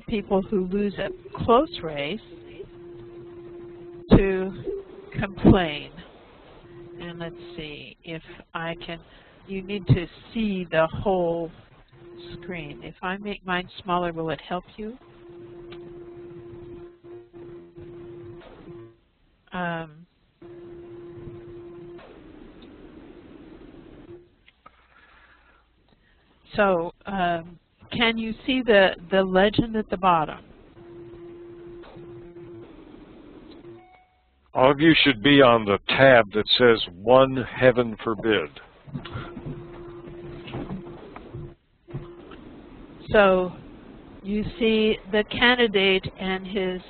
people who lose a close race to complain. And let's see if I can, you need to see the whole screen. If I make mine smaller, will it help you? So can you see the legend at the bottom? All of you should be on the tab that says "One Heaven Forbid." So you see the candidate and his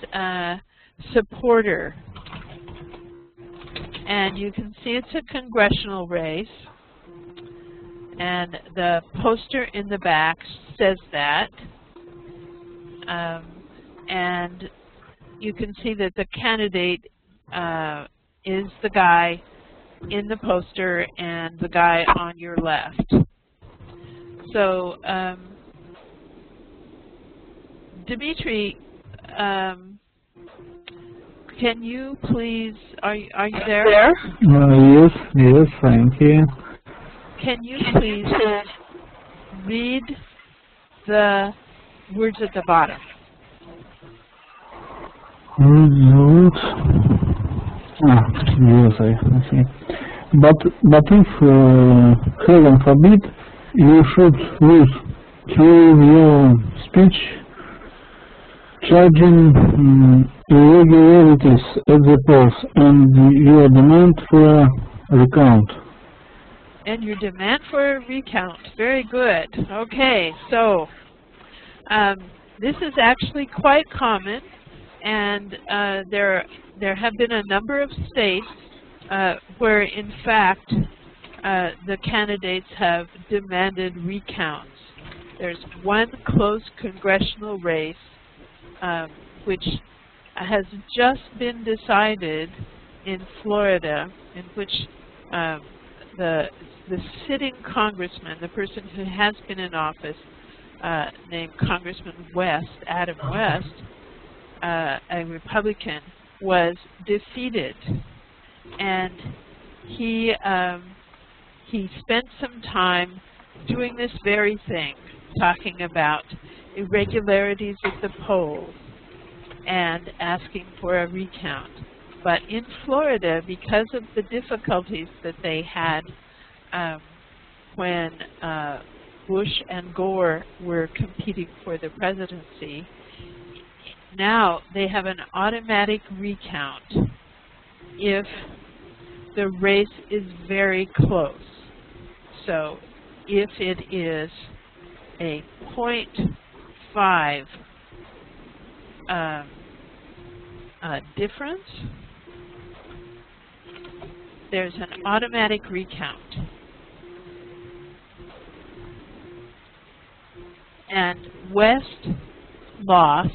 supporter. And you can see it's a congressional race. And the poster in the back says that. And you can see that the candidate is the guy in the poster and the guy on your left. So, Dimitri, can you please, are you there? Yes, thank you. Can you please read the words at the bottom? Yes, I see. But if, heaven forbid, you should lose through your speech charging irregularities at the polls and your demand for a recount. And your demand for a recount. Very good. Okay, so this is actually quite common, and there have been a number of states where, in fact, the candidates have demanded recounts. There's one close congressional race which has just been decided in Florida, in which the sitting congressman, the person who has been in office, named Congressman West, Adam West, a Republican, was defeated, and he spent some time doing this very thing, talking about irregularities at the polls and asking for a recount. But in Florida, because of the difficulties that they had when Bush and Gore were competing for the presidency, now they have an automatic recount if the race is very close. So if it is a 0.5 difference, there's an automatic recount. And West lost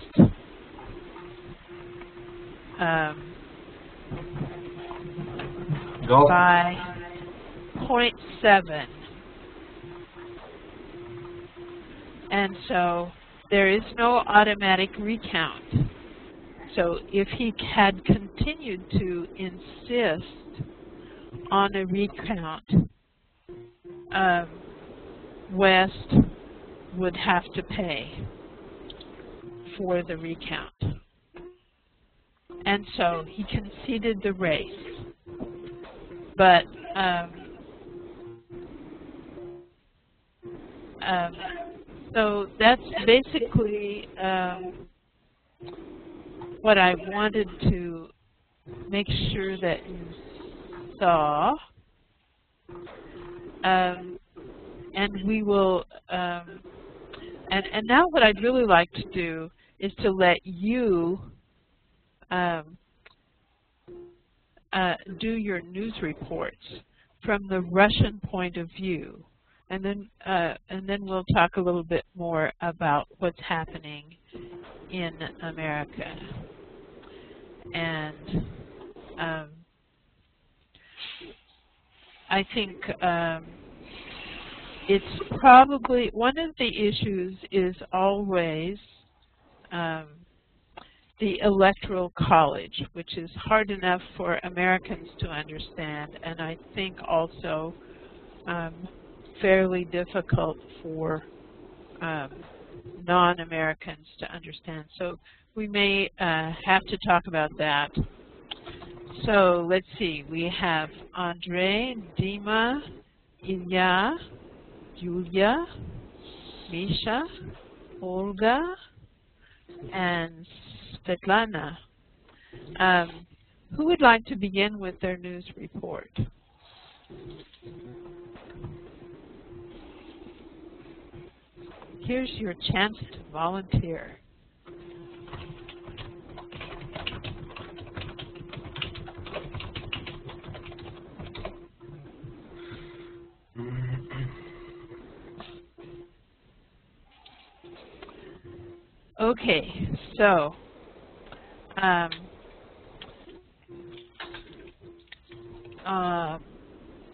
by 0.7. And so there is no automatic recount. So if he had continued to insist on a recount, West would have to pay for the recount. And so he conceded the race. But so that's basically what I wanted to make sure that you saw. And we will, and now what I'd really like to do is to let you do your news reports from the Russian point of view, and then we'll talk a little bit more about what's happening in America. And I think it's probably one of the issues is always the Electoral College, which is hard enough for Americans to understand, and I think also fairly difficult for non-Americans to understand. So we may have to talk about that. So let's see, we have Andre, Dima, Ilya, Yulia, Misha, Olga, and Svetlana. Who would like to begin with their news report? Here's your chance to volunteer. Okay, so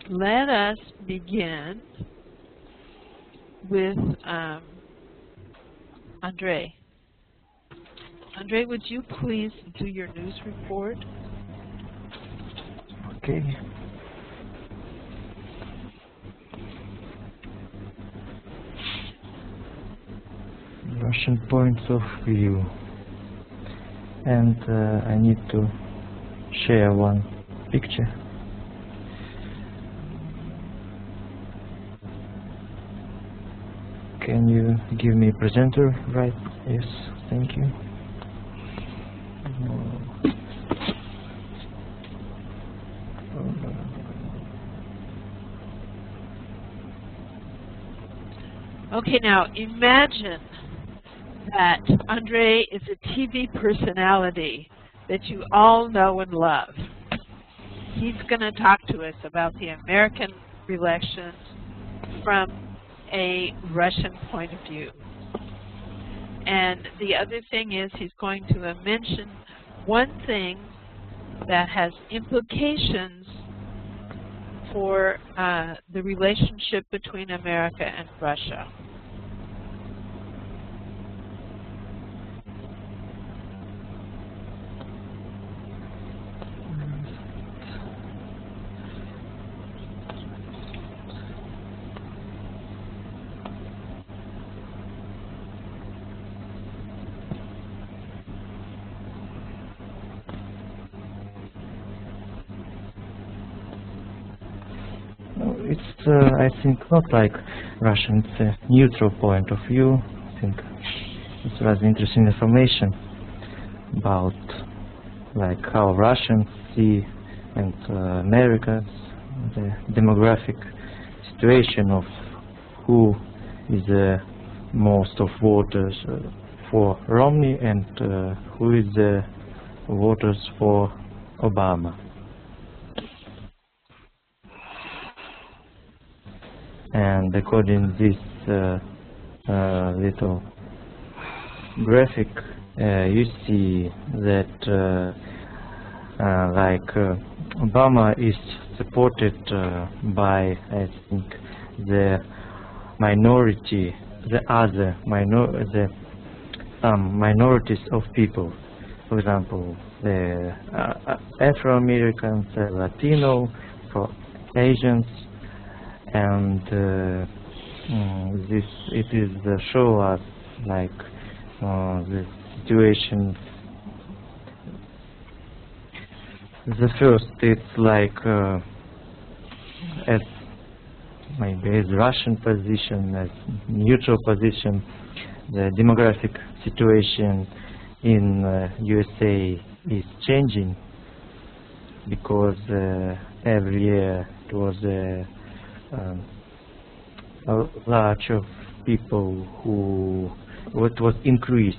let us begin with Andre. Andre, would you please do your news report? Okay. Russian points of view. And I need to share one picture. Can you give me presenter, right? Yes, thank you. Okay, now imagine that Andre is a TV personality that you all know and love. He's going to talk to us about the American elections from a Russian point of view. And the other thing is he's going to mention one thing that has implications for the relationship between America and Russia. It's, I think, not like Russian, it's a neutral point of view. I think it's rather interesting information about like how Russians see and Americans, the demographic situation of who is the most of voters for Romney and who is the voters for Obama. And according to this little graphic, you see that Obama is supported by, I think, the minority, some minorities of people. For example, the Afro-Americans, Latino, for Asians. And it is show us like the situation. The first, it's like as maybe as Russian position, as neutral position, the demographic situation in USA is changing because every year it was a large of people what was increased,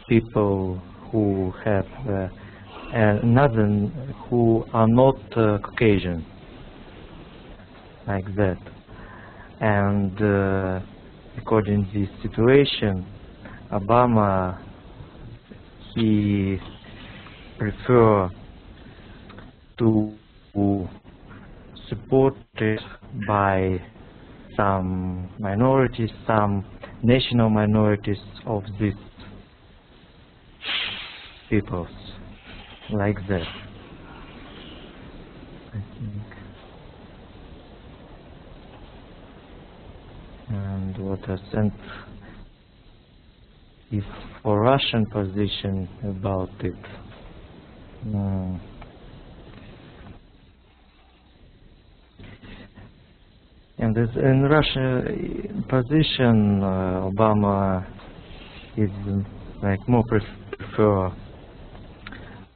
people who have another, who are not Caucasian, like that. And according to this situation, Obama, he prefer to supported by some minorities, some national minorities of these peoples, like that, I think. And what else? And if for Russian position about it, and in Russian position, Obama is like more prefer,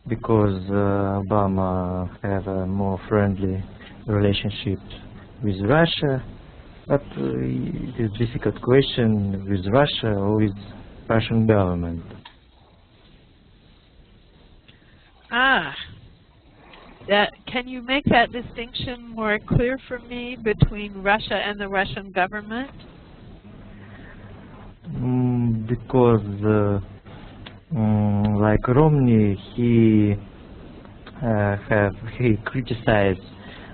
because Obama have a more friendly relationship with Russia, but it is difficult question with Russia or with Russian government. Can you make that distinction more clear for me between Russia and the Russian government? Because like Romney, he criticized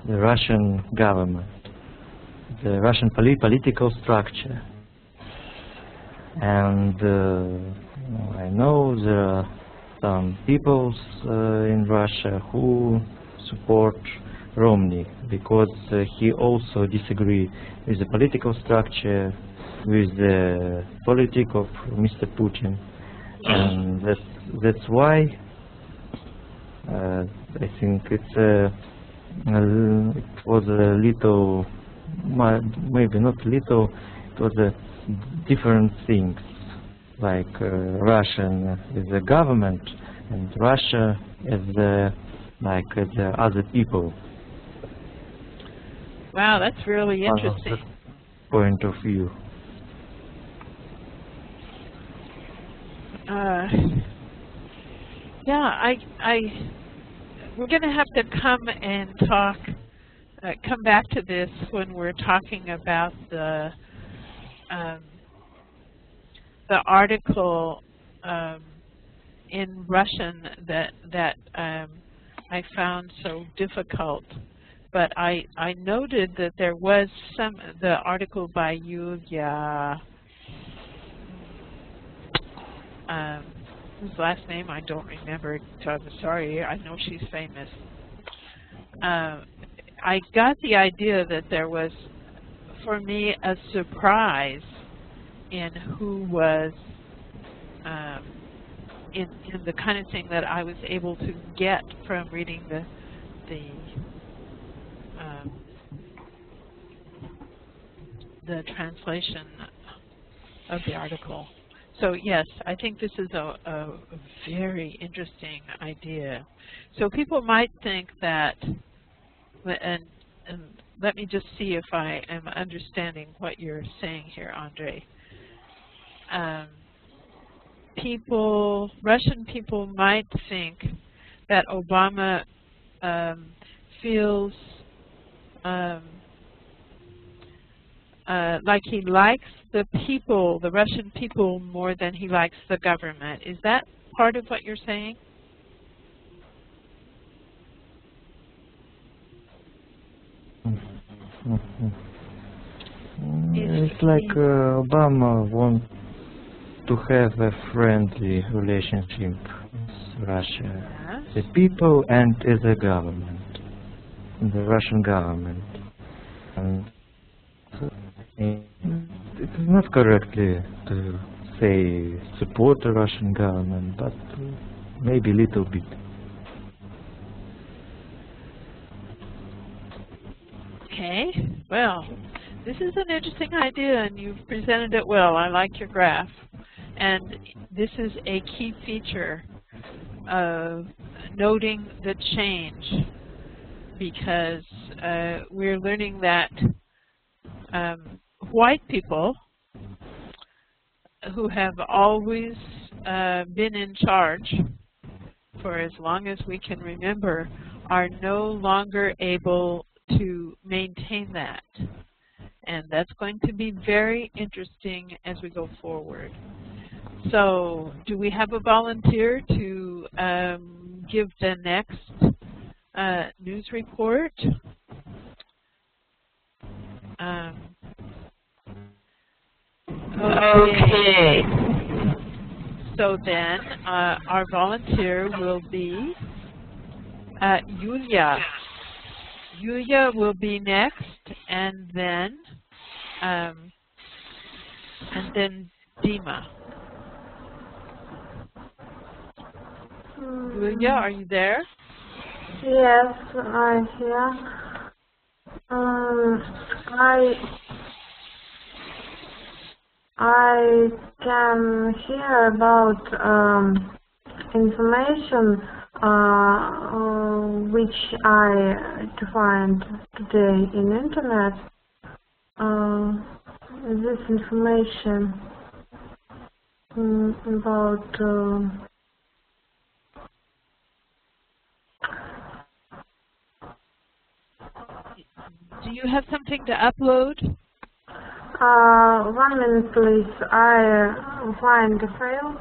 the Russian government, the Russian political structure, and I know there are some people in Russia who support Romney because he also disagree with the political structure, with the politics of Mr. Putin, and that's why I think it was a little, maybe not little, it was a different things, like Russian as a government and Russia as the other people. Wow, that's really interesting. Point of view. Yeah, we're going to have to come and come back to this when we're talking about the article in Russian that I found so difficult. But I noted that there was the article by Yulia, whose last name I don't remember, so I'm sorry, I know she's famous. I got the idea that there was, for me, a surprise in who was in the kind of thing that I was able to get from reading the translation of the article. So yes, I think this is a very interesting idea. So people might think that, and let me just see if I am understanding what you're saying here, Andre. Russian people might think that Obama feels like he likes the people, the Russian people, more than he likes the government. Is that part of what you're saying? It's like Obama wants to have a friendly relationship with Russia, Yes. the people and the government, the Russian government. And it is not correctly to say support the Russian government, but maybe a little bit. Okay, well, this is an interesting idea, and you've presented it well. I like your graph. And this is a key feature of noting the change, because we're learning that white people who have always been in charge for as long as we can remember are no longer able to maintain that. And that's going to be very interesting as we go forward. So, do we have a volunteer to give the next news report? Okay. So then, our volunteer will be Yulia. Yulia will be next, and then Dima. Yulia, are you there? Yes, I'm here. I can hear about information which I find today in internet. This information about Do you have something to upload? 1 minute, please. I find the file.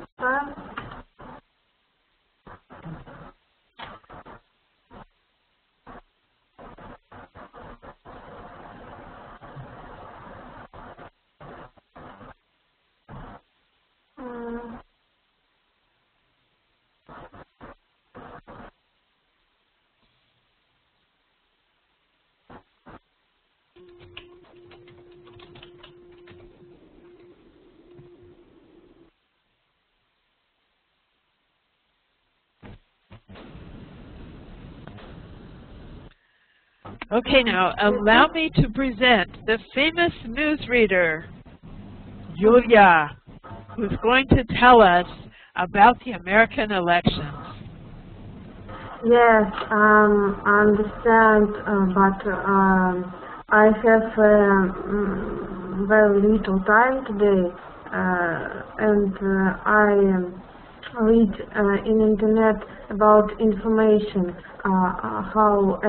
Okay, now allow me to present the famous newsreader, Yulia, who's going to tell us about the American elections. Yes, I understand, but I have very little time today, and I read in internet about information how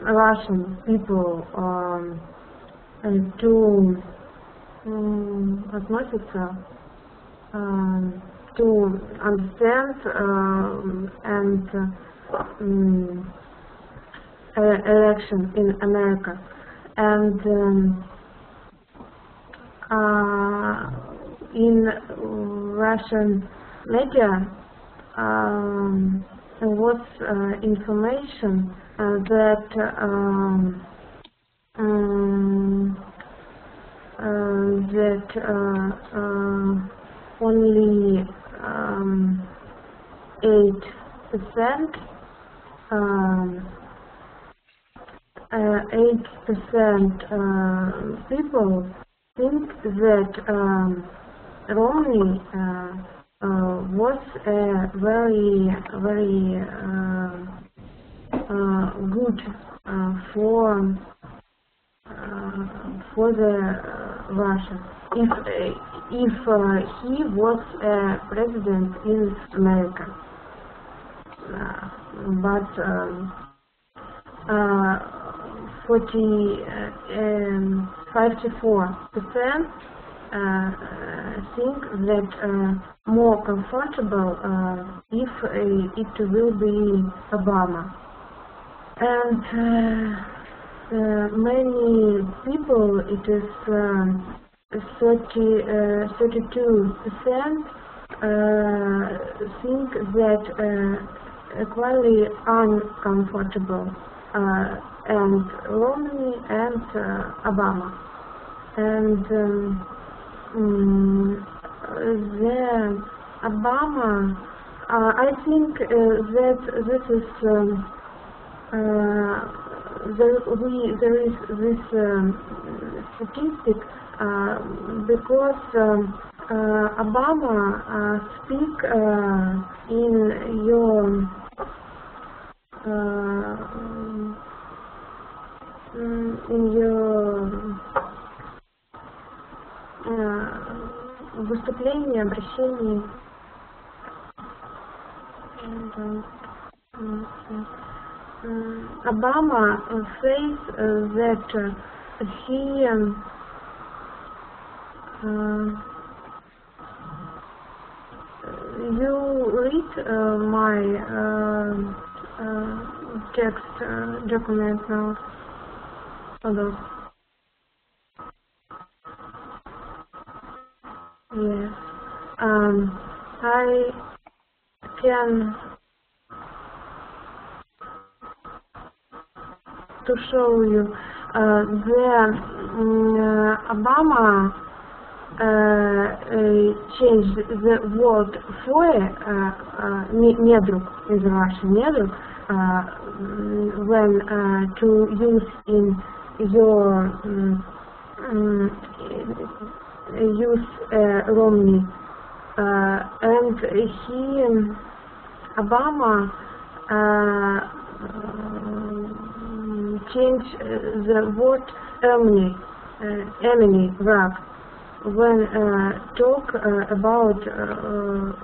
Russian people относятся to understand and election in America, and in Russian media there was information that only 8% people think that Romney was a very good for the Russia if he was a president in America, but 54% think that more comfortable if it will be Obama. And many people, it is 32% think that equally uncomfortable, and Romney and Obama. And the Obama, I think that this is there is this statistic because Obama speak in your выступлении, обращении. Obama says that he you read my text document now. Yes. I can to show you Obama changed the word "фое", недруг in the Russian недруг, when to use in your use Romney, and Obama changed the word enemy rap when talk about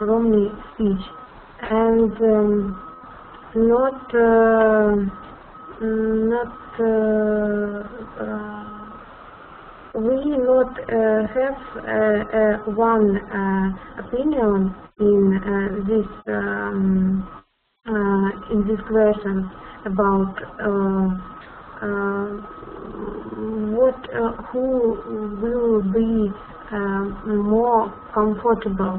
Romney speech, and we not have one opinion in this question about who will be more comfortable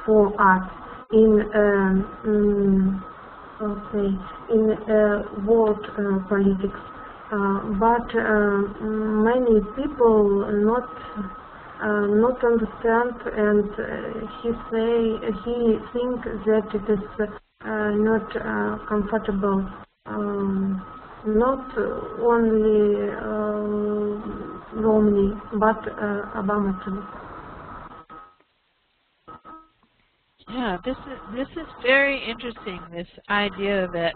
for us in world politics. But many people not understand, and he think that it is not comfortable. Not only Romney, but Obama too. Yeah, this is very interesting. This idea that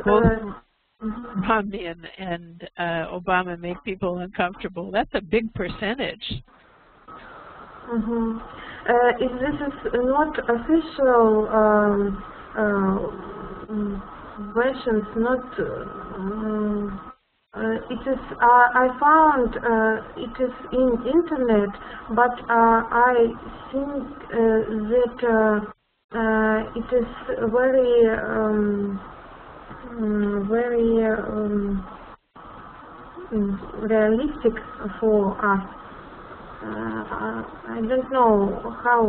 both Romney and Obama make people uncomfortable. That's a big percentage. If this is not official versions, not it is. I found it is in internet, but I think that it is very realistic for us. I don't know how.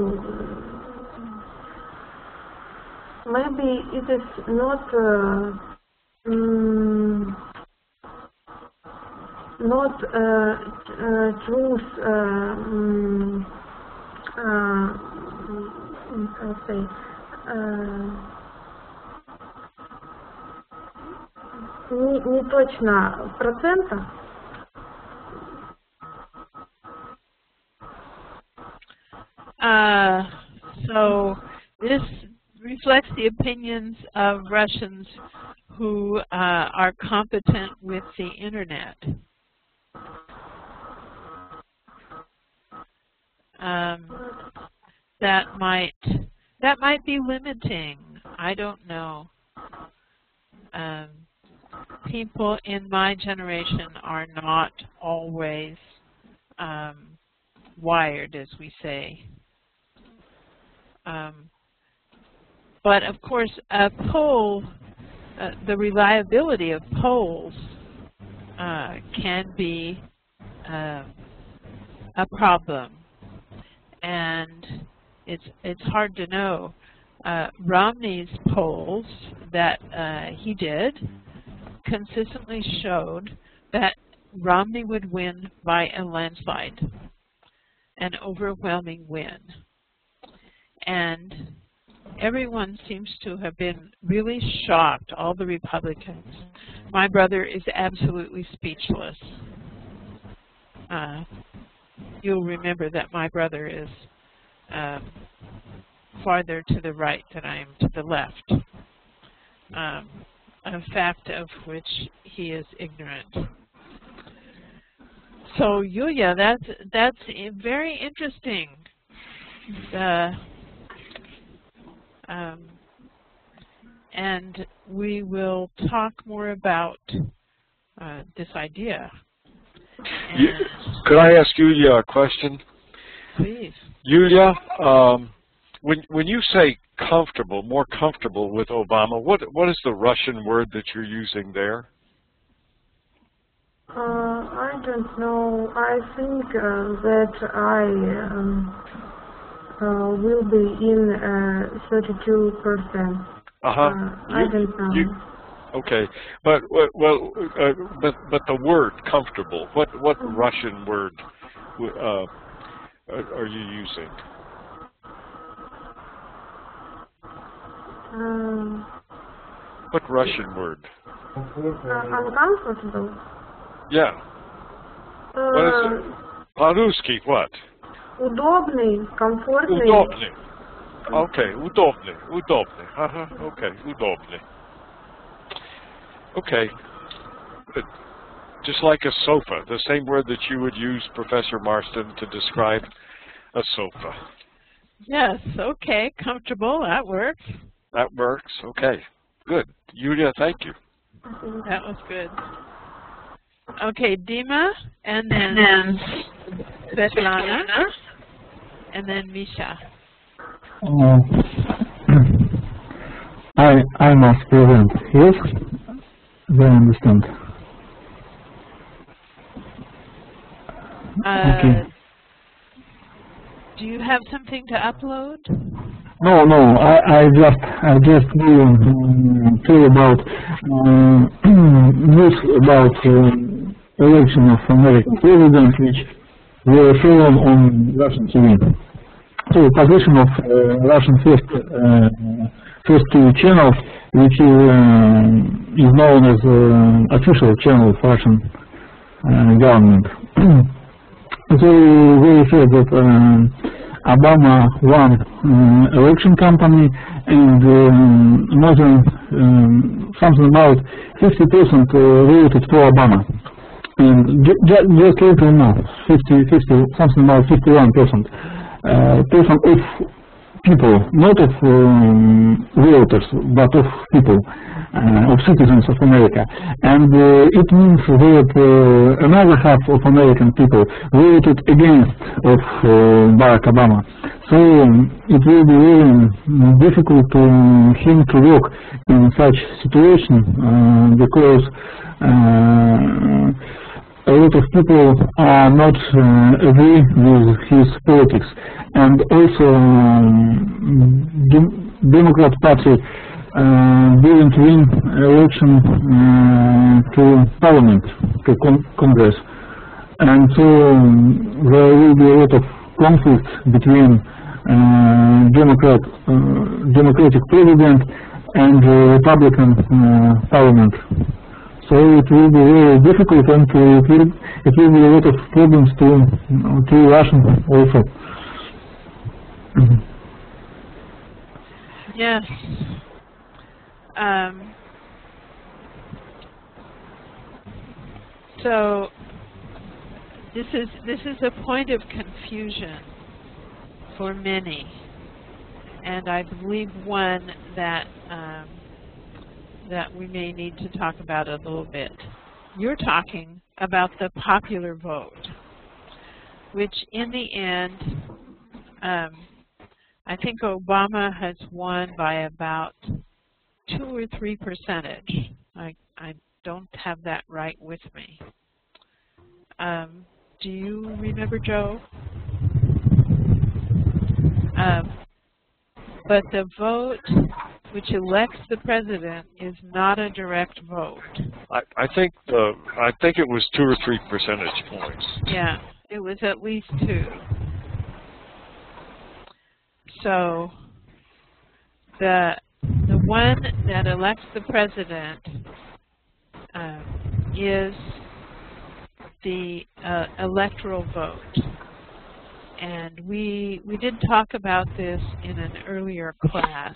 Maybe it is not truth. I'll say. Не точно в процентах. So this reflects the opinions of Russians who are competent with the internet. That might be limiting. I don't know. People in my generation are not always wired, as we say. But of course, a poll, the reliability of polls can be a problem, and it's hard to know. Romney's polls that he did consistently showed that Romney would win by a landslide, an overwhelming win. And everyone seems to have been really shocked, all the Republicans. My brother is absolutely speechless. You'll remember that my brother is farther to the right than I am to the left, a fact of which he is ignorant. So, Yulia, that's very interesting. And we will talk more about this idea. Could I ask Yulia a question? Please. Yulia, when you say comfortable, more comfortable with Obama, what is the Russian word that you're using there? I don't know. I think that I will be in 32%. I don't know. Okay, but but the word comfortable. What Russian word are you using? What Russian word? Uncomfortable. Yeah. What is it? По-русски what? Удобный, комфортный. Удобный. Okay, удобный, удобный. Okay, удобный. Okay. But just like a sofa, the same word that you would use, Professor Marston, to describe a sofa. Yes, okay, comfortable, that works. That works, okay. Good. Yulia, thank you. That was good. Okay, Dima, and then Svetlana, and then Misha. I must present, yes? I understand. Okay. Do you have something to upload? No, I just will tell about news about election of American president, which were shown on Russian TV. So position of Russian first TV channel, which is known as official channel of Russian government. So they said that Obama won election campaign, and more than something about 50% voted for Obama. And just later now, 50, something about 51% of people, not of voters, but of people, of citizens of America. And it means that another half of American people voted against of Barack Obama. So it will be very difficult to him to work in such situation because a lot of people are not agree with his politics, and also Democrat Party didn't win election to Parliament, to Congress, and so there will be a lot of conflict between Democratic president and Republican Parliament. So it will be very difficult, and it will be a lot of problems to Russian also. Yes. So this is a point of confusion for many, and I believe one that that we may need to talk about a little bit. You're talking about the popular vote, which in the end, I think Obama has won by about 2 or 3%. I don't have that right with me. Do you remember, Joe? But the vote which elects the president is not a direct vote. I think it was 2 or 3 percentage points. Yeah, it was at least 2. So the one that elects the president is the electoral vote. And we did talk about this in an earlier class,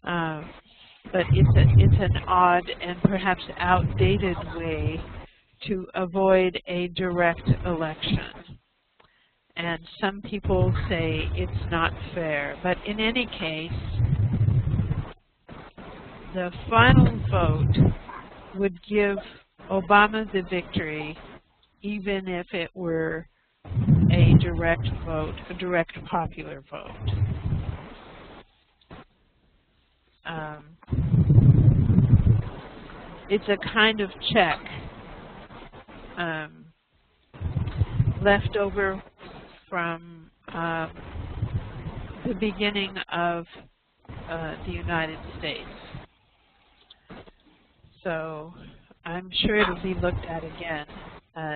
but it's an odd and perhaps outdated way to avoid a direct election. And some people say it's not fair, but in any case, the final vote would give Obama the victory, even if it were a direct vote, a direct popular vote. It's a kind of check left over from the beginning of the United States. So I'm sure it'll be looked at again.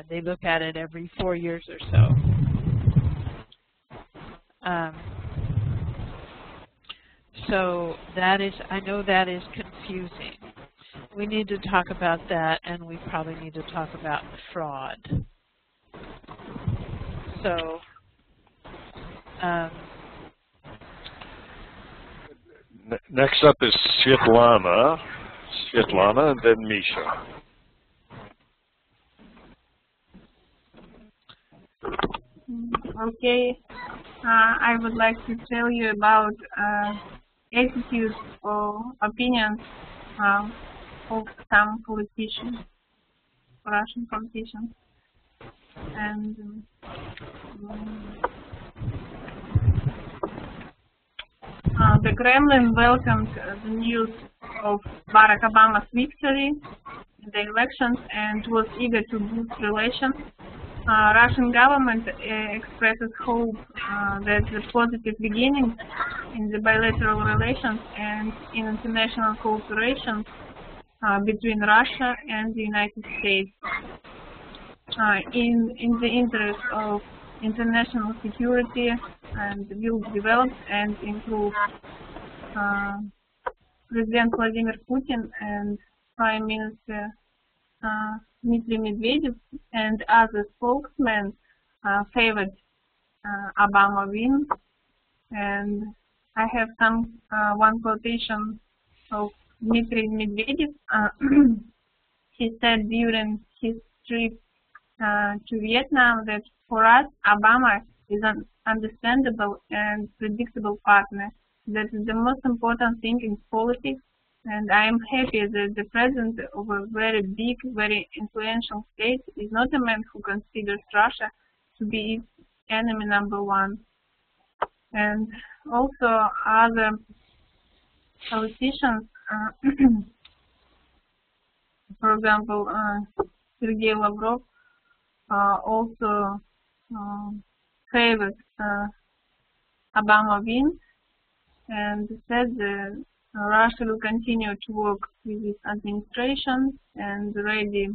They look at it every 4 years or so. So that is, I know that is confusing. We need to talk about that, and we probably need to talk about fraud. So, next up is Svetlana, and then Misha. Okay, I would like to tell you about attitudes or opinions of some politicians, Russian politicians. And the Kremlin welcomed the news of Barack Obama's victory in the elections and was eager to boost relations. Russian government expresses hope that the positive beginnings in the bilateral relations and in international cooperation between Russia and the United States in the interest of international security and will develop and improve. President Vladimir Putin and Prime Minister Dmitry Medvedev and other spokesmen favored Obama win, and I have one quotation of Dmitry Medvedev. He said during his trip to Vietnam that for us Obama is an understandable and predictable partner. That is the most important thing in politics. And I am happy that the president of a very big, very influential state is not a man who considers Russia to be its enemy #1. And also other politicians, for example, Sergei Lavrov, also favored Obama win and said that Russia will continue to work with this administration and ready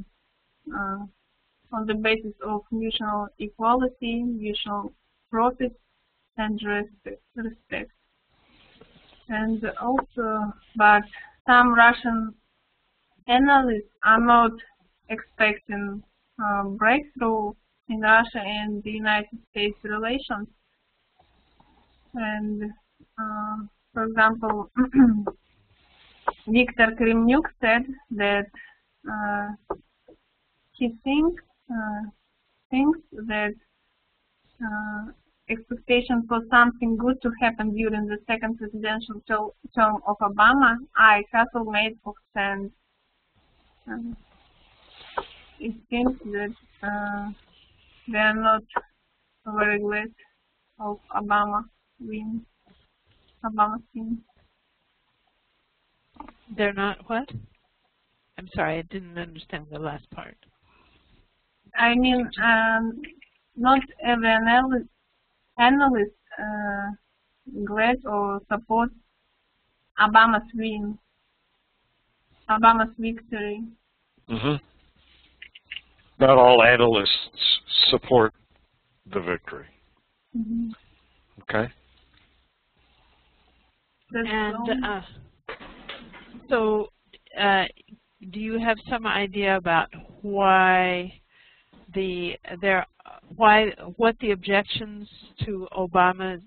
on the basis of mutual equality, mutual profit, and respect. And also, but some Russian analysts are not expecting breakthrough in Russia and the United States relations. And for example, Viktor Kremnyuk said that he thinks that expectation for something good to happen during the second presidential term of Obama are a castle made of sand. It seems that they are not very glad of Obama's win. They're not what? I'm sorry, I didn't understand the last part. I mean, not every analyst glad or support Obama's win, Obama's victory. Mm-hmm. Not all analysts support the victory. Mm-hmm. Okay. And so, do you have some idea about what the objections to Obama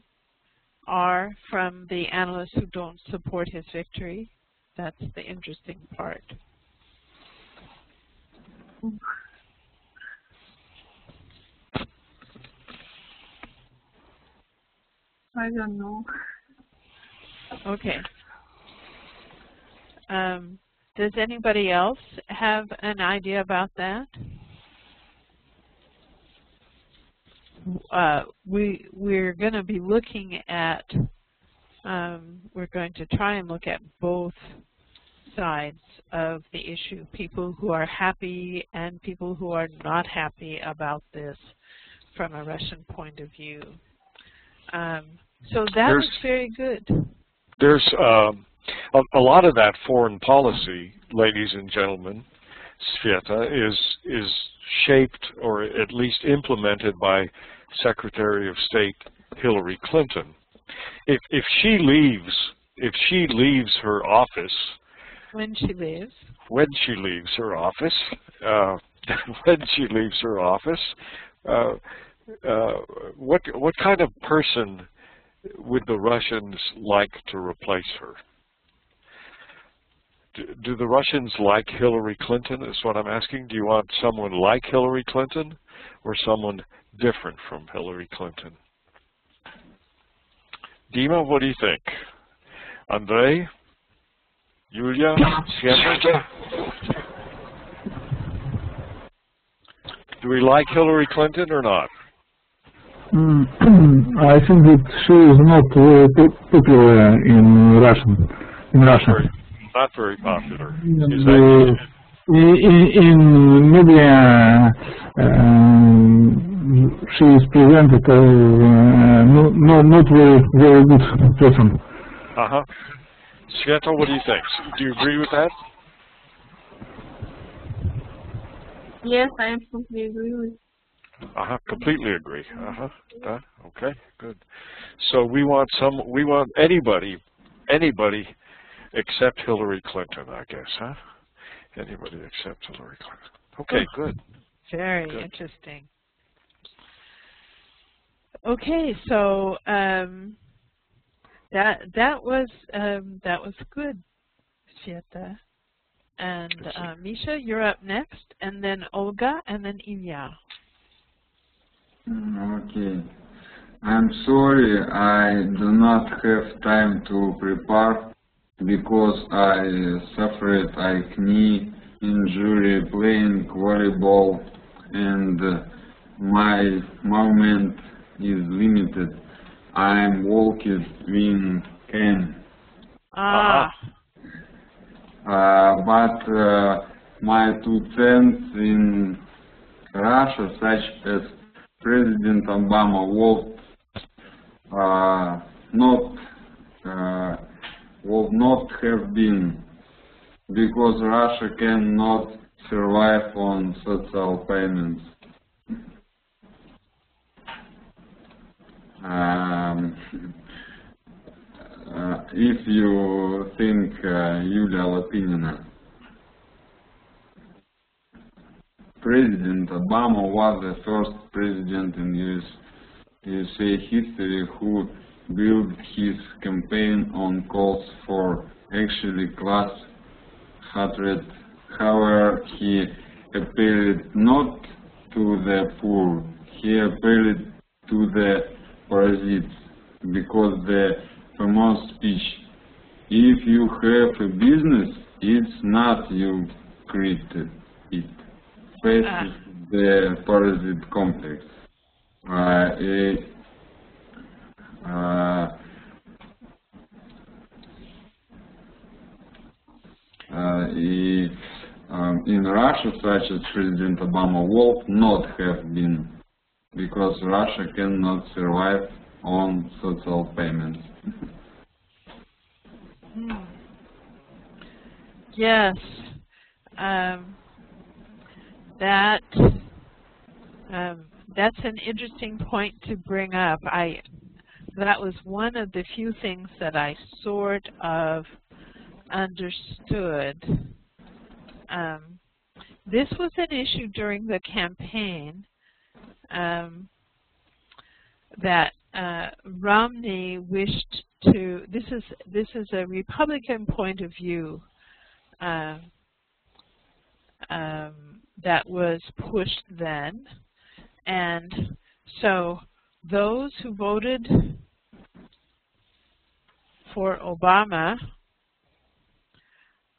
are from the analysts who don't support his victory? That's the interesting part. I don't know. Okay. Does anybody else have an idea about that? We're going to be looking at, we're going to try and look at both sides of the issue, people who are happy and people who are not happy about this from a Russian point of view. So that was very good. There's a lot of that foreign policy, ladies and gentlemen, Sveta, is shaped or at least implemented by Secretary of State Hillary Clinton. If she leaves her office, when she leaves her office, what kind of person would the Russians like to replace her? Do the Russians like Hillary Clinton is what I'm asking. Do you want someone like Hillary Clinton or someone different from Hillary Clinton? Dima, what do you think? Andrei? Yulia? Sveta? Do we like Hillary Clinton or not? I think that she is not very popular in Russia. Not very popular. In media, she is presented as not very good person. Sveta, what do you think? Do you agree with that? Yes, I absolutely agree with. Completely agree. Okay, good. So we want anybody except Hillary Clinton, I guess, huh? Anybody except Hillary Clinton. Okay, good. Very good. Interesting. Okay, so that was good, Sveta. And Misha, you're up next, and then Olga, and then Ilya. Okay. I'm sorry, I do not have time to prepare because I suffered a knee injury playing volleyball and my movement is limited. I'm walking with cane. But my 2 cents in Russia, such as President Obama, would not have been, because Russia cannot survive on social payments. If you think, Yulia Lapinina, President Obama was the first president in USA history who built his campaign on calls for actually class hatred. However, he appealed not to the poor, he appealed to the parasites, because the famous speech, if you have a business, it's not you created it, faces the parasite complex. In Russia, such as President Obama would not have been, because Russia cannot survive on social payments. Yes, that's an interesting point to bring up. That was one of the few things that I sort of understood. This was an issue during the campaign that Romney wished to. This is a Republican point of view that was pushed then, and so those who voted for Obama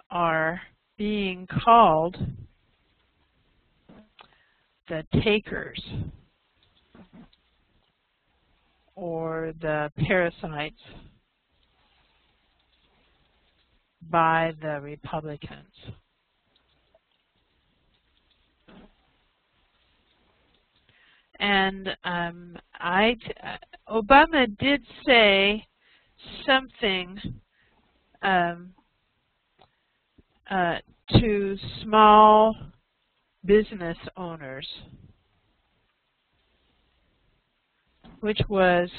are being called the takers or the parasites. by the Republicans. And Obama did say something to small business owners, which was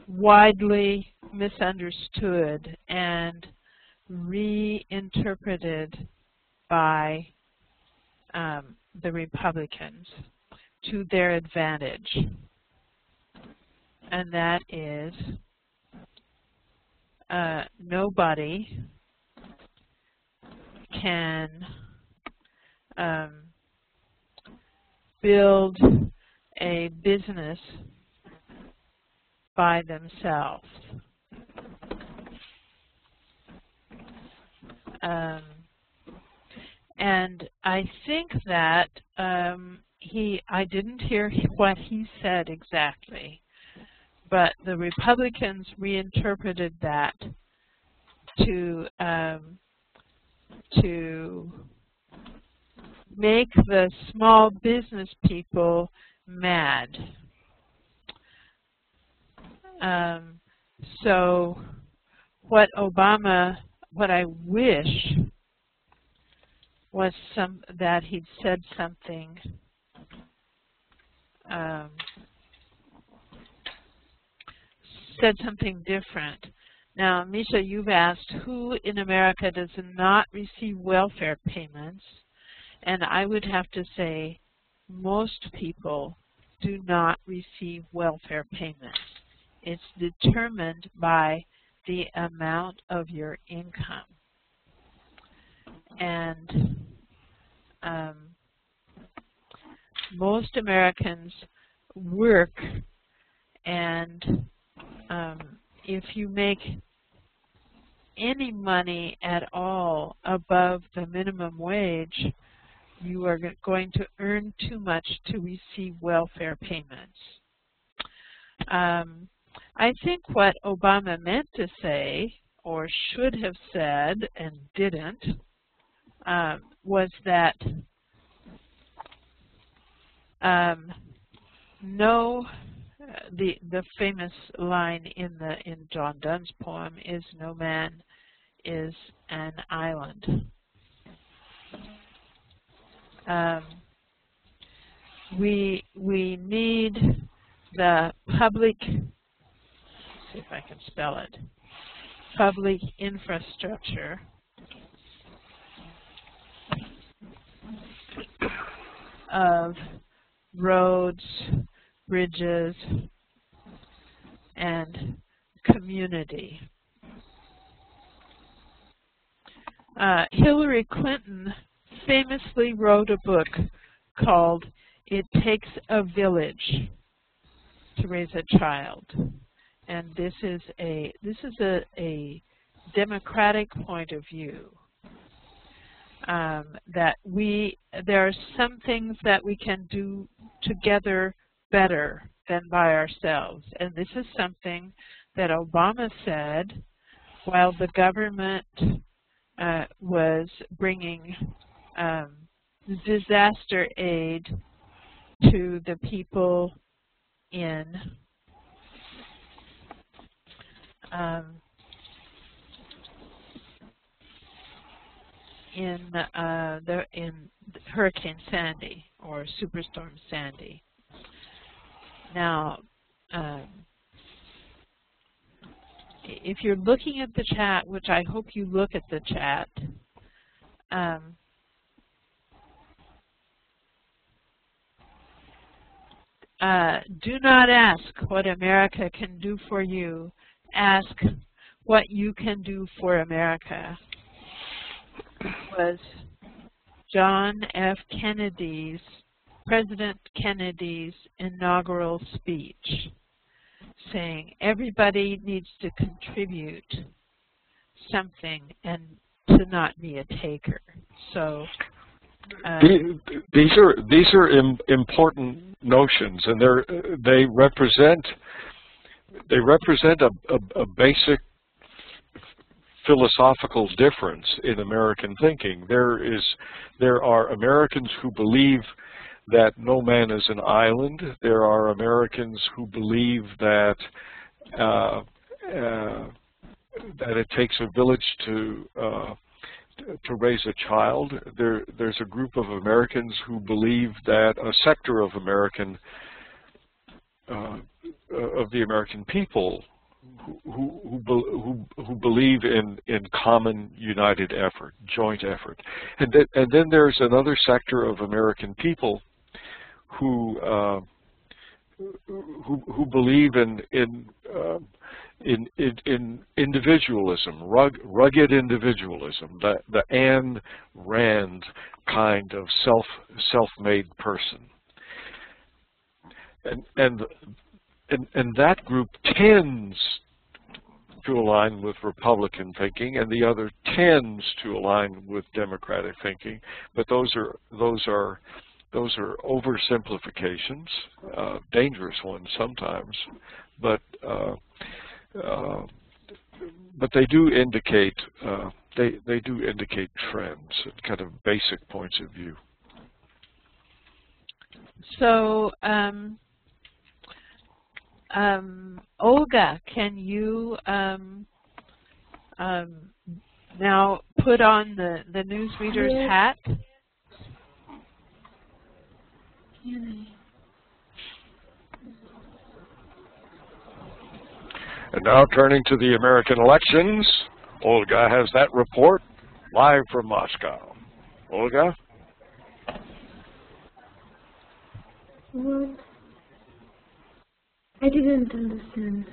widely misunderstood and reinterpreted by the Republicans to their advantage. And that is nobody can build a business by themselves. And I think that I didn't hear what he said exactly, but the Republicans reinterpreted that to make the small business people mad. So what I wish was that he'd said something different. Now, Misha, you've asked who in America does not receive welfare payments, and I would have to say most people do not receive welfare payments. It's determined by the amount of your income. And most Americans work, and if you make any money at all above the minimum wage, you are going to earn too much to receive welfare payments. I think what Obama meant to say, or should have said and didn't, was that the famous line in John Donne's poem is "No man is an island." We need the public. Let's see if I can spell it. Public infrastructure of roads, bridges, and community. Hillary Clinton famously wrote a book called "It Takes a Village to Raise a Child," and this is a democratic point of view. That there are some things that we can do together better than by ourselves, and this is something that Obama said while the government was bringing disaster aid to the people in Hurricane Sandy or Superstorm Sandy. Now, if you're looking at the chat, which I hope you look at the chat, do not ask what America can do for you. Ask what you can do for America. It was John F. Kennedy's, President Kennedy's inaugural speech, saying everybody needs to contribute something and to not be a taker. So these are important notions, and they represent a basic philosophical difference in American thinking. There are Americans who believe that no man is an island. There are Americans who believe that that it takes a village to raise a child. There's a group of Americans who believe that a sector of the American people who believe in common united effort, joint effort, and then there's another sector of American people who believe in individualism, rugged individualism, the Ayn Rand kind of self-made person, and that group tends to align with Republican thinking, and the other tends to align with Democratic thinking. But those are oversimplifications, dangerous ones sometimes, but they do indicate trends and kind of basic points of view. So, Olga, can you now put on the newsreader's hat? And now turning to the American elections, Olga has that report live from Moscow. Olga? What? I didn't understand.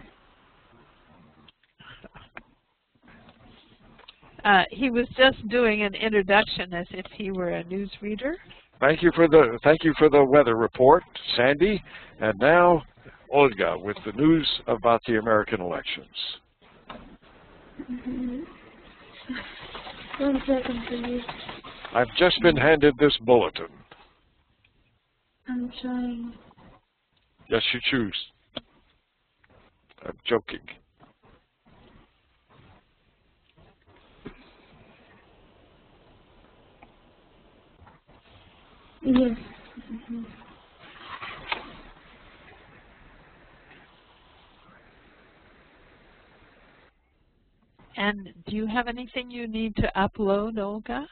He was just doing an introduction as if he were a newsreader. Thank you for the weather report, Sandy. And now, Olga, with the news about the American elections. One second, please. I've just been handed this bulletin. I'm trying. Yes, you choose. I'm joking. Yes. And do you have anything you need to upload, Olga?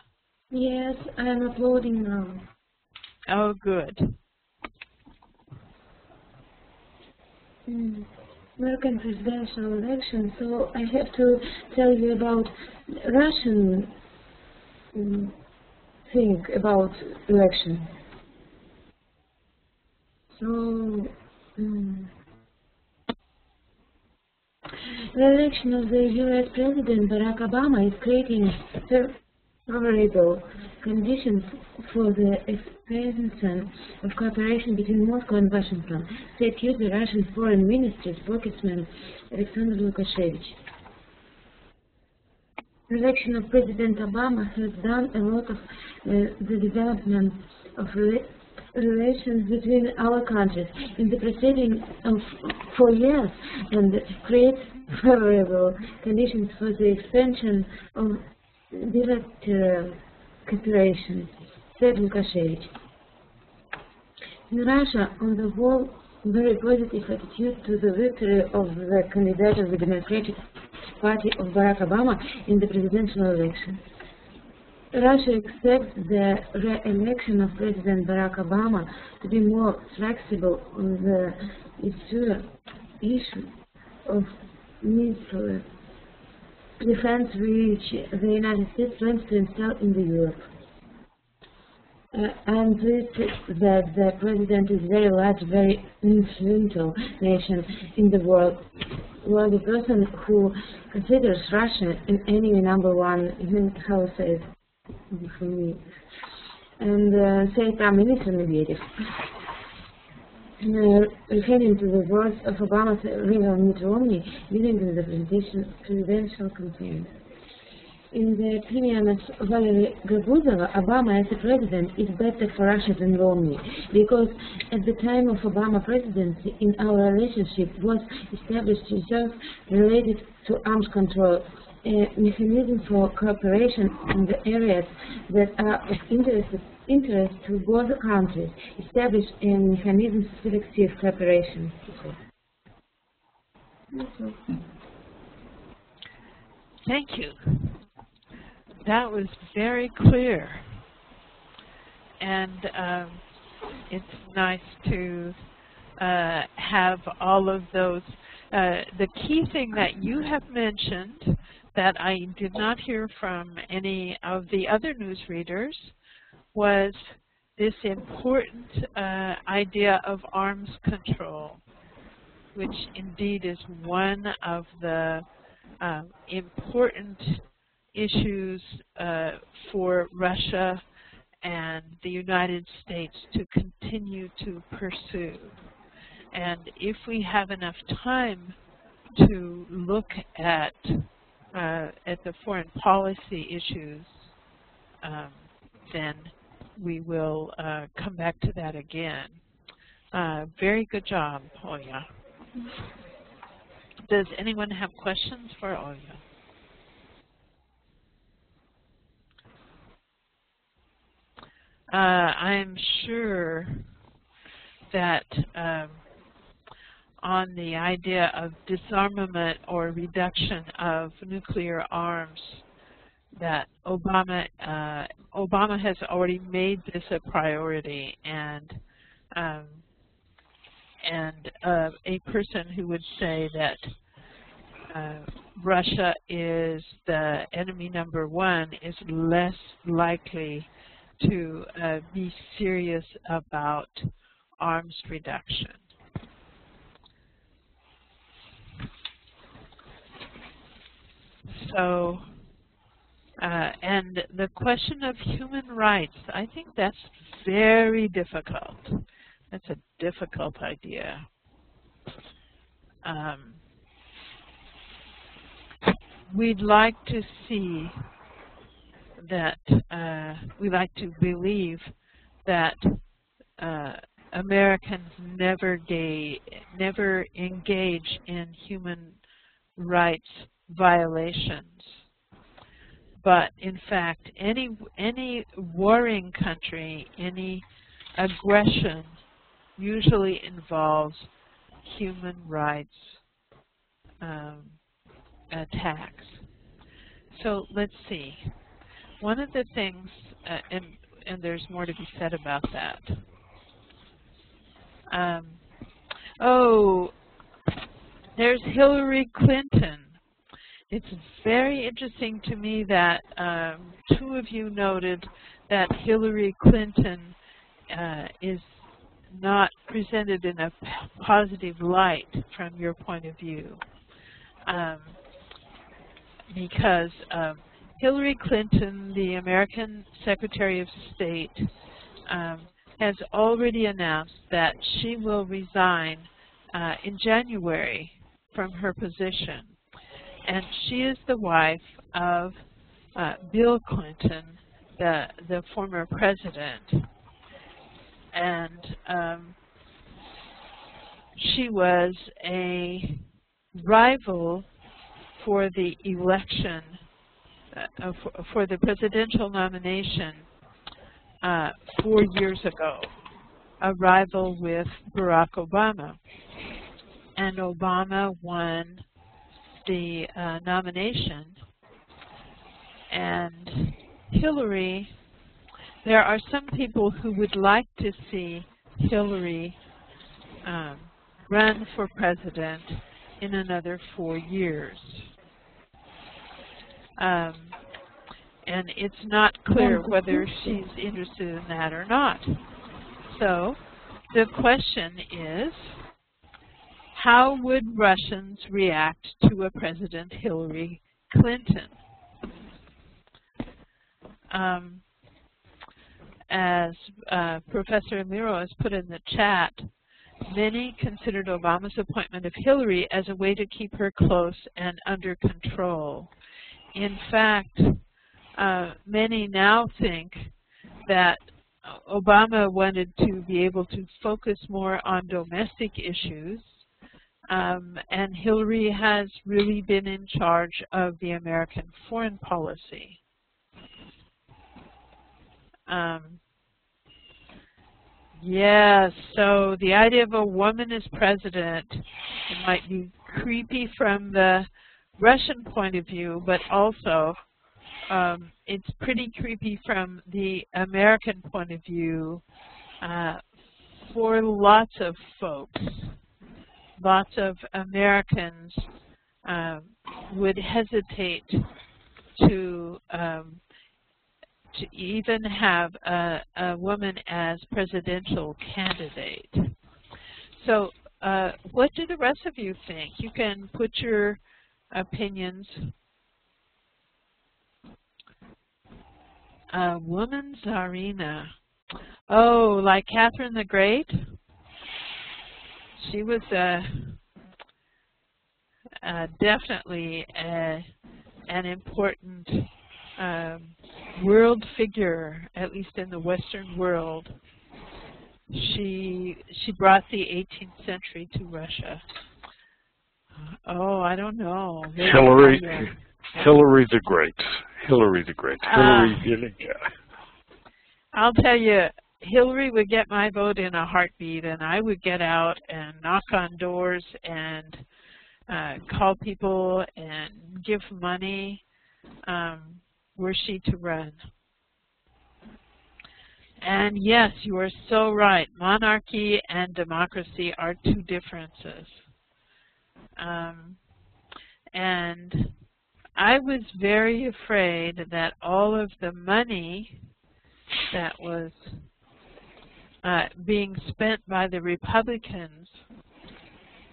Yes, I am uploading now. Oh, good. American presidential election, so I have to tell you about Russian thing about election. So, the election of the U.S. President Barack Obama is creating favorable conditions for the expansion of cooperation between Moscow and Washington, said Tuesday Russian Foreign Ministry spokesman Alexander Lukashevich. The election of President Obama has done a lot of the development of relations between our countries in the preceding 4 years and creates favorable conditions for the expansion of bilateral cooperation, said Lukashevich. In Russia, on the whole, very positive attitude to the victory of the candidate of the Democratic Party of Barack Obama in the presidential election. Russia expects the re-election of President Barack Obama to be more flexible on the issue of missile defense, which the United States plans to install in the Europe. I'm pleased that the president is very large, very influential nation in the world. Well, the person who considers Russia in any number one, even how says for me, and say Prime Minister Medvedev, referring to the words of Obama's rival Mitt Romney during the presidential campaign. in the opinion of Valery Gabuzova, Obama as a president is better for Russia than Romney, because at the time of Obama presidency, in our relationship was established reserve related to arms control, a mechanism for cooperation in the areas that are of interest to both countries, establish a mechanism for selective cooperation. Thank you. That was very clear. And it's nice to have all of those. The key thing that you have mentioned that I did not hear from any of the other newsreaders was this important idea of arms control, which indeed is one of the important issues for Russia and the United States to continue to pursue. And if we have enough time to look at the foreign policy issues, then we will come back to that again. Very good job, Olya. Does anyone have questions for Olya? I'm sure that on the idea of disarmament or reduction of nuclear arms, that Obama has already made this a priority, and a person who would say that Russia is the enemy number one is less likely to be serious about arms reduction. So, and the question of human rights, I think that's very difficult. That's a difficult idea. We'd like to see that, we'd like to believe that Americans never engage in human rights violations. But in fact, any warring country, any aggression usually involves human rights attacks. So let's see. One of the things, and there's more to be said about that. Oh, there's Hillary Clinton. It's very interesting to me that two of you noted that Hillary Clinton is not presented in a positive light from your point of view. Because Hillary Clinton, the American Secretary of State, has already announced that she will resign in January from her position. And she is the wife of Bill Clinton, the former president. And she was a rival for the election, for the presidential nomination 4 years ago, a rival with Barack Obama. And Obama won the nomination. And Hillary, there are some people who would like to see Hillary run for president in another 4 years. And it's not clear whether she's interested in that or not. So the question is, how would Russians react to a President Hillary Clinton? As Professor Miro has put in the chat, many considered Obama's appointment of Hillary as a way to keep her close and under control. in fact, many now think that Obama wanted to be able to focus more on domestic issues, and Hillary has really been in charge of the American foreign policy. Yes, so the idea of a woman as president, it might be creepy from the Russian point of view, but also it's pretty creepy from the American point of view for lots of folks. Lots of Americans would hesitate to even have a woman as presidential candidate. So what do the rest of you think? You can put your opinions. Woman Tsarina. Oh, like Catherine the Great? She was definitely an important world figure, at least in the Western world. She brought the 18th century to Russia. Oh, I don't know. Hillary the Great. Hillary the Great. Hillary. I'll tell you, Hillary would get my vote in a heartbeat, and I would get out and knock on doors and call people and give money were she to run. And yes, you are so right. Monarchy and democracy are two differences. And I was very afraid that all of the money that was being spent by the Republicans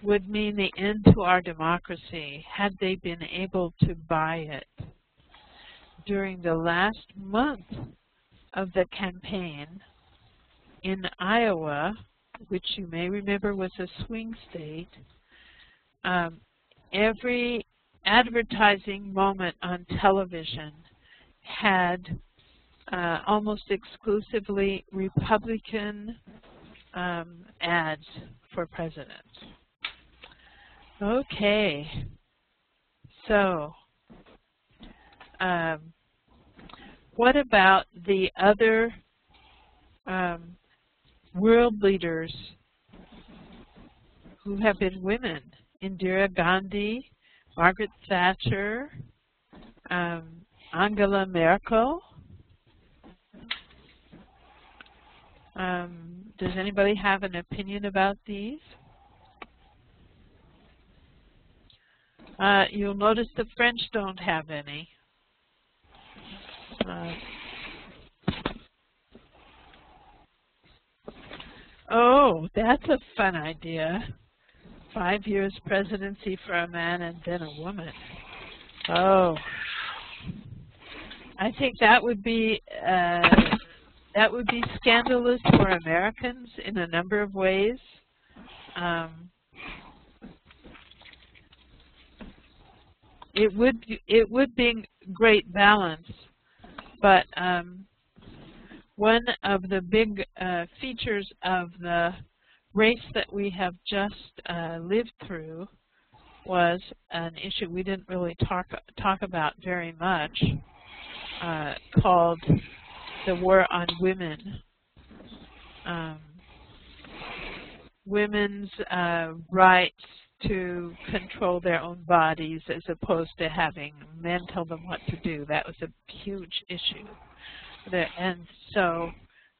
would mean the end to our democracy had they been able to buy it. During the last month of the campaign in Iowa, which you may remember was a swing state, every advertising moment on television had almost exclusively Republican ads for president. Okay, so what about the other world leaders who have been women? Indira Gandhi, Margaret Thatcher, Angela Merkel. Does anybody have an opinion about these? You'll notice the French don't have any. Oh, that's a fun idea. 5 years presidency for a man and then a woman. Oh, I think that would be scandalous for Americans in a number of ways. It would be great balance, but one of the big features of the race that we have just lived through was an issue we didn't really talk about very much, called the war on women. Women's rights to control their own bodies as opposed to having men tell them what to do. That was a huge issue. And so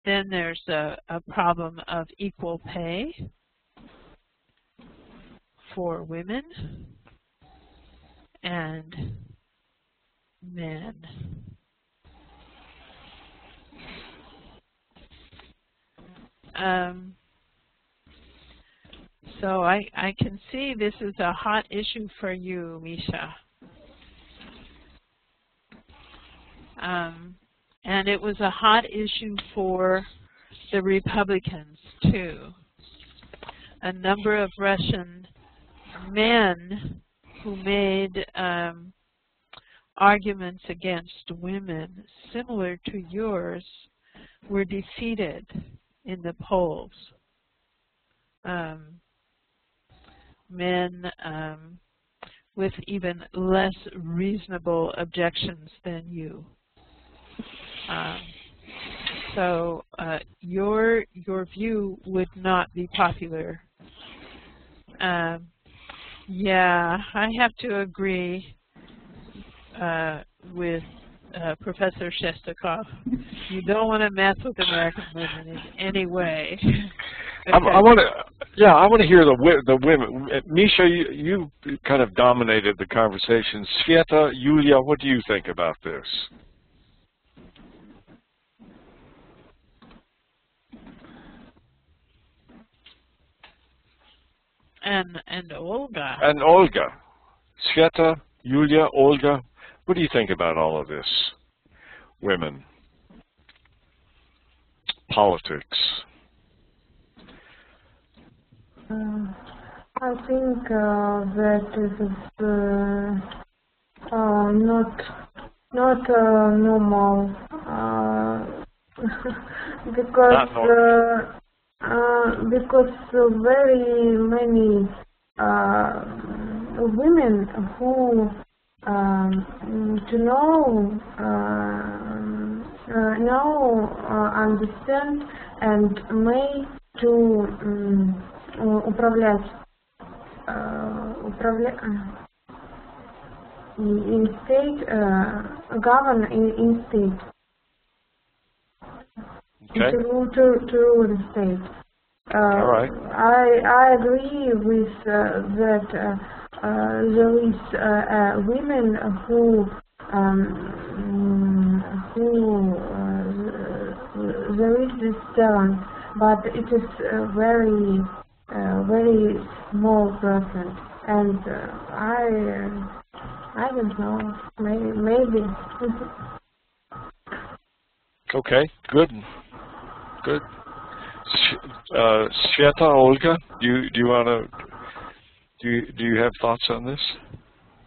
then there's a problem of equal pay for women and men. So I can see this is a hot issue for you, Misha. And it was a hot issue for the Republicans, too. A number of Russian men who made arguments against women similar to yours were defeated in the polls. Men with even less reasonable objections than you. So your view would not be popular. Yeah, I have to agree with Professor Shestakov. You don't want to mess with American women in any way. I want to hear the women. Misha, you kind of dominated the conversation. Sveta, Yulia, what do you think about this? And Olga. And Olga. Sveta, Yulia, Olga, what do you think about all of this? Women. Politics. I think that it is not normal because very many women who understand and may to управлять in state, govern in state. Okay. To rule the state. All right. I agree with that there is women who there is this talent, but it is very small percent, and I don't know, maybe. Okay, good. Sveta, Olga, do you want to do you have thoughts on this?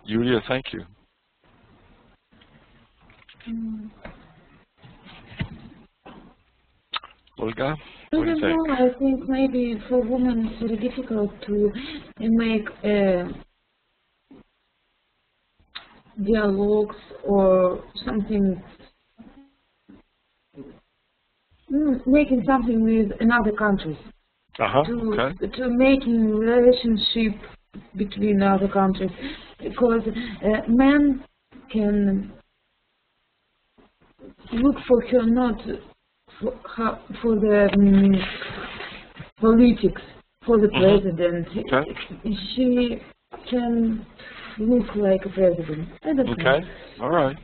Yulia, thank you. Olga, what do you think? I think maybe for women it's very difficult to make dialogues or something, making something with another countries. To making relationship between other countries, because men can look for her not for the politics, for the president. She can look like a president. I don't know. All right.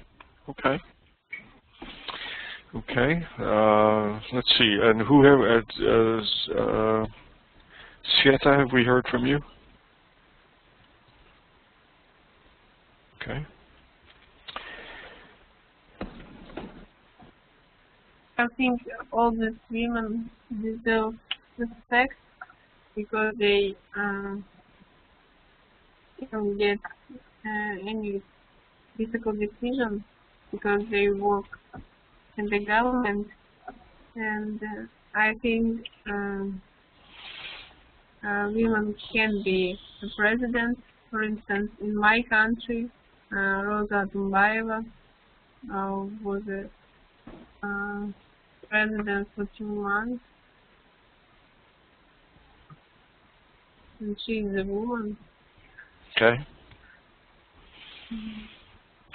Okay. Let's see. And who have Sveta? Have we heard from you? Okay. I think all these women deserve respect because they don't get any difficult decisions because they work in the government, and I think women can be the president. For instance, in my country, Rosa Tumbaeva was a president for 2 months, and she's a woman. Okay.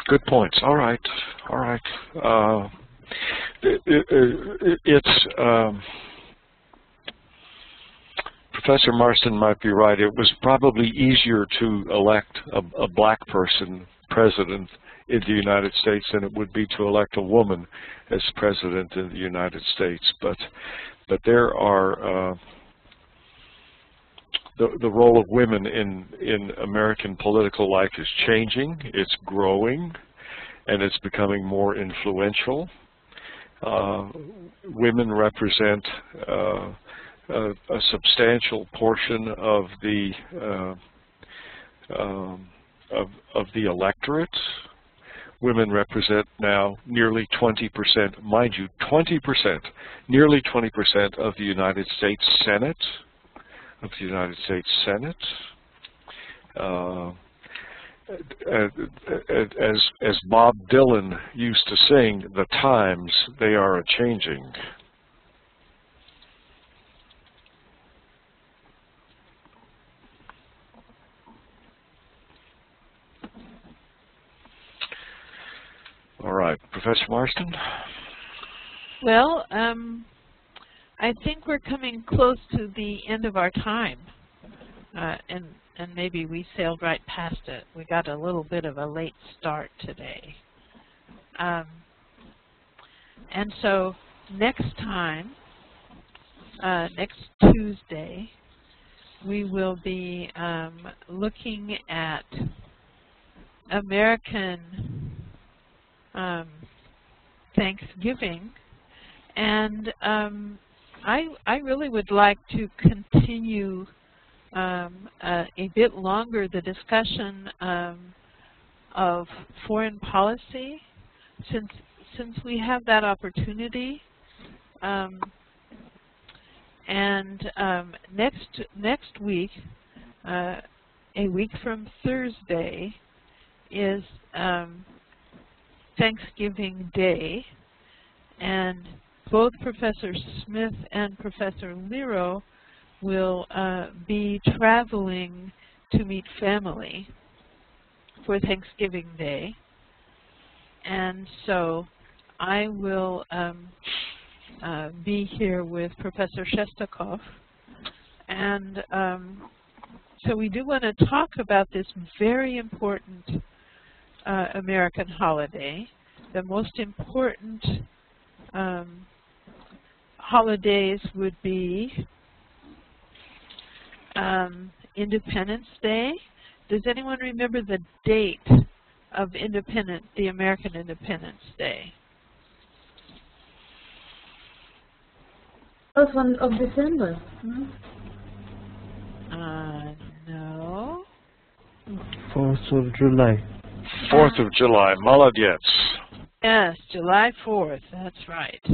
Good points. All right. Professor Marston might be right. It was probably easier to elect a black person president in the United States than it would be to elect a woman as president in the United States. But there are the role of women in American political life is changing. It's growing, and it's becoming more influential. Women represent a substantial portion of the electorate. Women represent now nearly 20%, mind you, 20%, nearly 20% of the United States Senate. As Bob Dylan used to sing, the times, they are a-changing. All right, Professor Marston? Well, I think we're coming close to the end of our time, and maybe we sailed right past it. We got a little bit of a late start today. And so next time, next Tuesday, we will be looking at American Thanksgiving, and I really would like to continue a bit longer the discussion of foreign policy, since we have that opportunity. And next week, a week from Thursday, is Thanksgiving Day, and both Professor Smith and Professor Lero will be traveling to meet family for Thanksgiving Day, and so I will be here with Professor Shestakov, and so we do want to talk about this very important American holiday. The most important holidays would be Independence Day. Does anyone remember the date of the American Independence Day? 12th of December. No. 4th of July. 4th of July, Молодец. Yes, July 4th, that's right.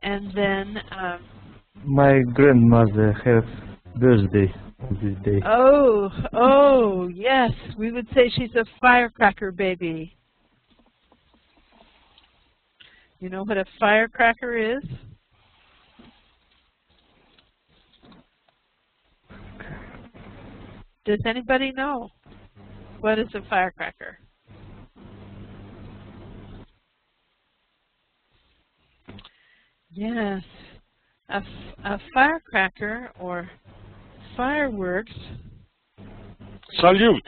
And then... my grandmother has birthday on this day. Oh, yes, we would say she's a firecracker baby. You know what a firecracker is? Does anybody know? What is a firecracker? Yes, a firecracker or fireworks. Salute.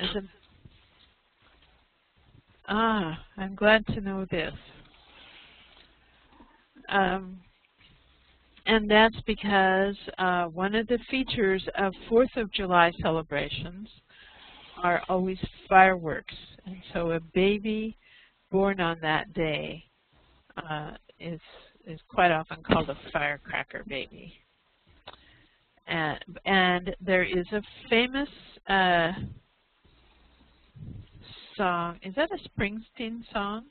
I'm glad to know this. And that's because one of the features of 4th of July celebrations are always fireworks. And so a baby born on that day is quite often called a firecracker baby. And there is a famous song. Is that a Springsteen song?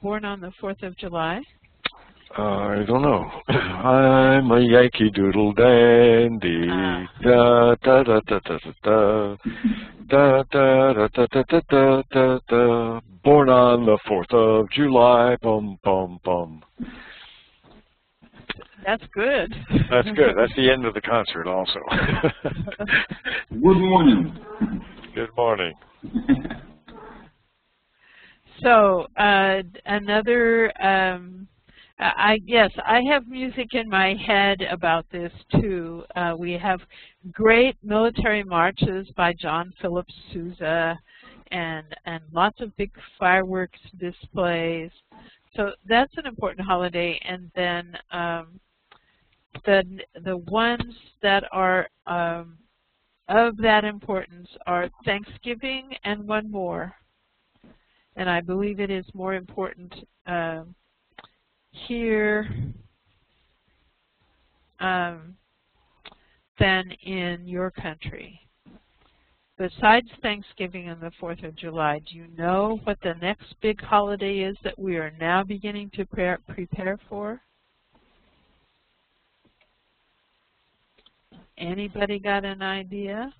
Born on the 4th of July? I don't know. I'm a Yankee Doodle Dandy. Da da da da da da da da da da da da da da da. Born on the 4th of July. Bum bum bum. That's good. That's good. That's the end of the concert also. Good morning. Good morning. So another, yes, I have music in my head about this too. We have great military marches by John Philip Sousa, and lots of big fireworks displays. So that's an important holiday. And then the ones that are of that importance are Thanksgiving and one more. And I believe it is more important here than in your country. besides Thanksgiving and the 4th of July, do you know what the next big holiday is that we are now beginning to prepare for? Anybody got an idea?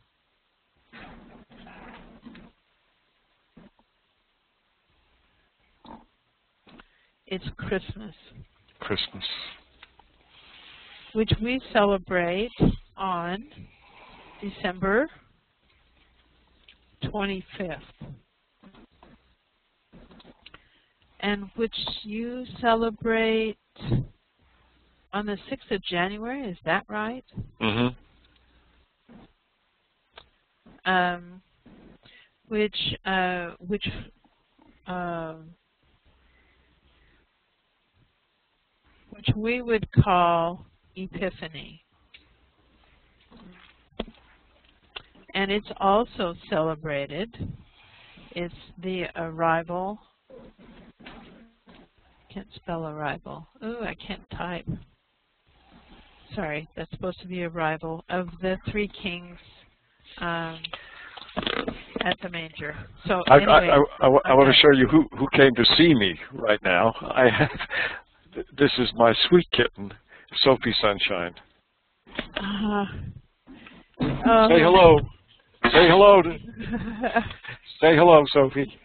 It's Christmas. Christmas. Which we celebrate on December 25th. And which you celebrate on the 6th of January, is that right? Mm-hmm. Which we would call Epiphany. And it's also celebrated. It's the arrival. Can't spell arrival. Oh, I can't type. Sorry, that's supposed to be arrival of the 3 kings at the manger. So anyway, I want to show you who came to see me right now. This is my sweet kitten, Sophie Sunshine. Say hello. Say hello. Say hello, Sophie.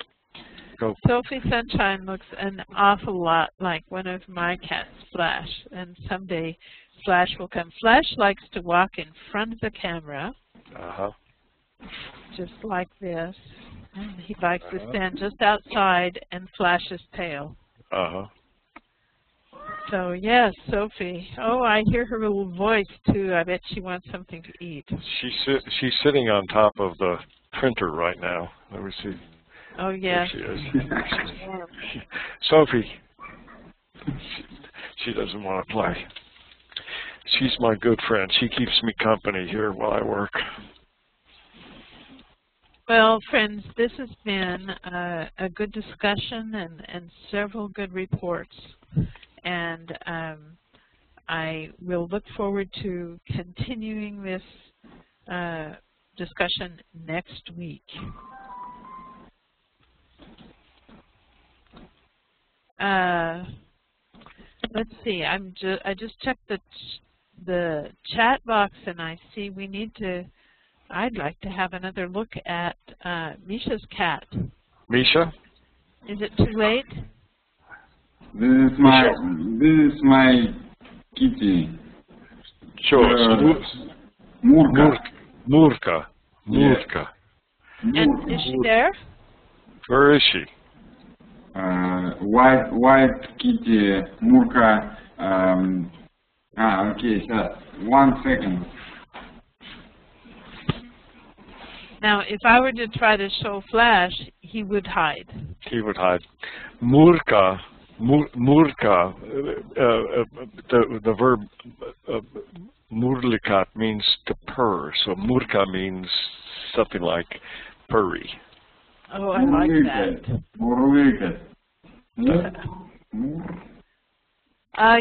Go. Sophie Sunshine looks an awful lot like one of my cats, Flash. And someday Flash will come. Flash likes to walk in front of the camera, just like this. And he likes to stand just outside and flash his tail. So, yes, Sophie. Oh, I hear her little voice, too. I bet she wants something to eat. She's sitting on top of the printer right now. Let me see. Oh, yes. There she is. Sophie. She doesn't want to play. She's my good friend. She keeps me company here while I work. Well, friends, this has been a good discussion and several good reports. And I will look forward to continuing this discussion next week. Let's see. I just checked the chat box, and I see we need to. I'd like to have another look at Misha's cat. Misha? Is it too late? This is my kitty. Sure. Murka. Murka. And is she there? Where is she? White kitty, Murka. Okay, sir. 1 second. Now, if I were to try to show Flash, he would hide. He would hide. Murka. Murka, the verb murlikat means to purr, so Murka means something like purry. Oh, I like that.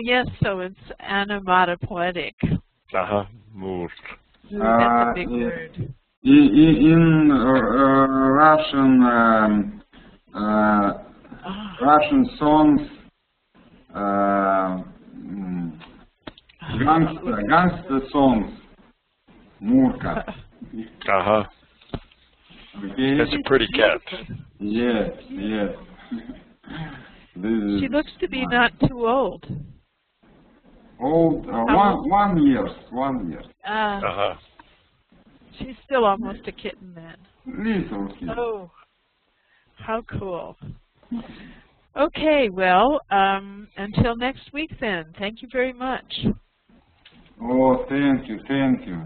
Yes, so it's onomatopoetic. Mur. That's a big word. In Russian songs, gangster songs, Murka. Okay. That's a pretty cat. Yes. She looks to be not too old. Old, 1 year. She's still almost a kitten then. Little kitten. Oh, how cool. Okay, well, until next week then. Thank you very much. Oh, thank you. Thank you.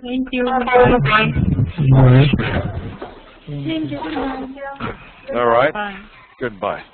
Thank you. All right. Bye. Goodbye.